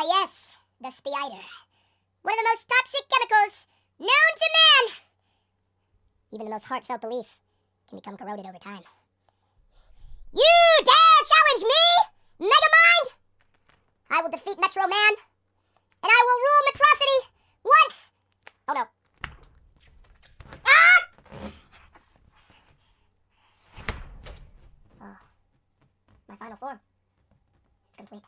yes, the spider. One of the most toxic chemicals known to man. Even the most heartfelt belief can become corroded over time. You dare challenge me, Megamind? I will defeat Metro Man, and I will rule Metrocity once. Oh no. Ah! Oh, my final form. It's complete.